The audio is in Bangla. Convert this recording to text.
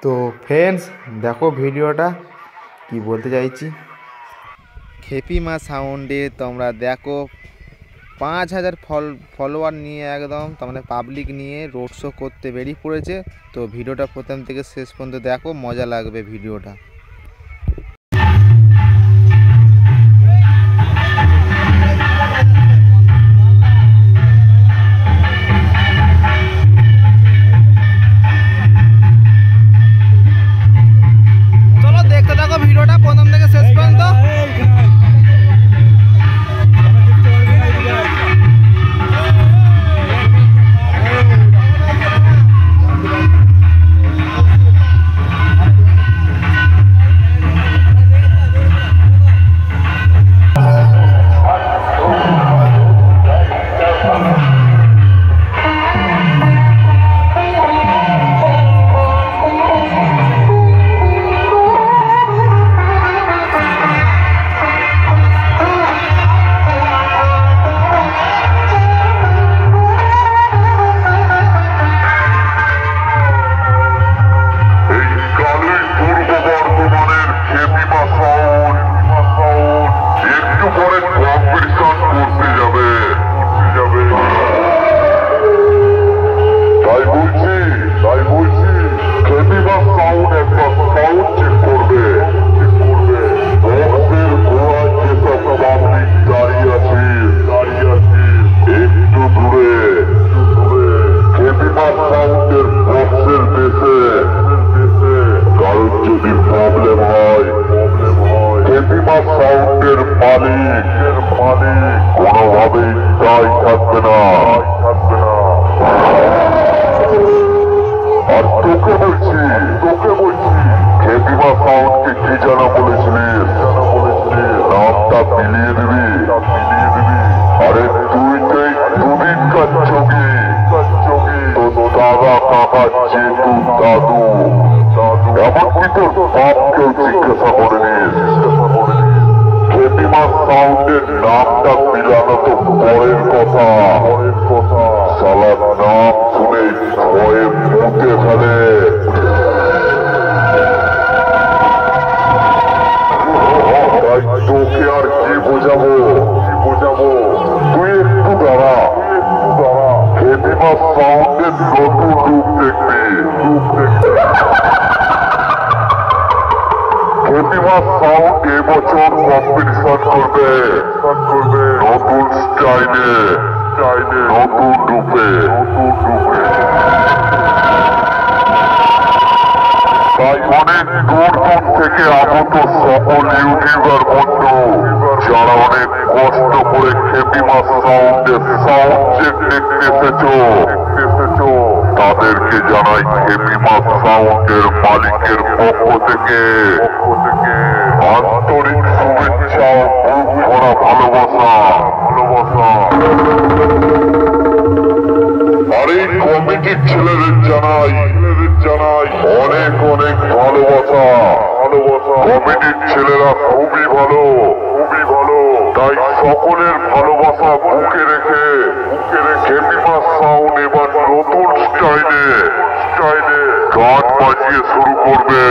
তো ফ্রেন্ডস দেখো ভিডিওটা কি বলতে চাইছি। খেপি মা সাউন্ডে তোমরা দেখো 5000 ফলোয়ার নিয়ে একদম তার পাবলিক নিয়ে রোড শো করতে বেরিয়ে পড়েছে। তো ভিডিওটা প্রথম থেকে শেষ পর্যন্ত দেখো, মজা লাগবে ভিডিওটা। চলো দেখতে থাকো ভিডিওটা প্রথম থেকে শেষ পর্যন্ত। কোনোভাবেই দায় থাকবে না। আর তোকে বলছি খেপি মা সাউন্ডকে কি জানা বলেছিলিস? নামটা মিলিয়ে দিবি। আরে তুই তো এই দুদিনকার যোগী, তোর দাদা কাকা জেঠু দাদু, এমনকি তোর বাপকেও জিজ্ঞাসা করে নিস। খেপি মা সাউন্ডের নামটা মিলানো তো পরের কথা, শালার নাম শুনে ভয়ে মুতে ফেলে। তোকে আর কি বোঝাবো, তুই একটু দাঁড়া। খেপি মা সাউন্ডের নতুন রূপ দেখবি। খেপি মা সাউন্ড এবছর কম্পিটিশন করবে নতুন স্টাইলে, নতুন রূপে। তাই অনেক দূর থেকে আগত সকল ইউটিউবার বন্ধু যারা অনেক কষ্ট করে খেপি মা সাউন্ডের সাউন্ড চেক দেখতে এসেছো, তাদেরকে জানাই খেপি মা সাউন্ডের মালিকের পক্ষ থেকে আন্তরিক শুভেচ্ছা ও বুক ভরা ভালোবাসা। আর এই কমিটির ছেলেদের জানাই অনেক ভালোবাসা। কমিটির ছেলেরা খুবই ভালো। তাই সকলের ভালোবাসা বুকে রেখে খেপি মা সাউন্ড এবার নতুন স্টাইলে গান বাজিয়ে শুরু করবে।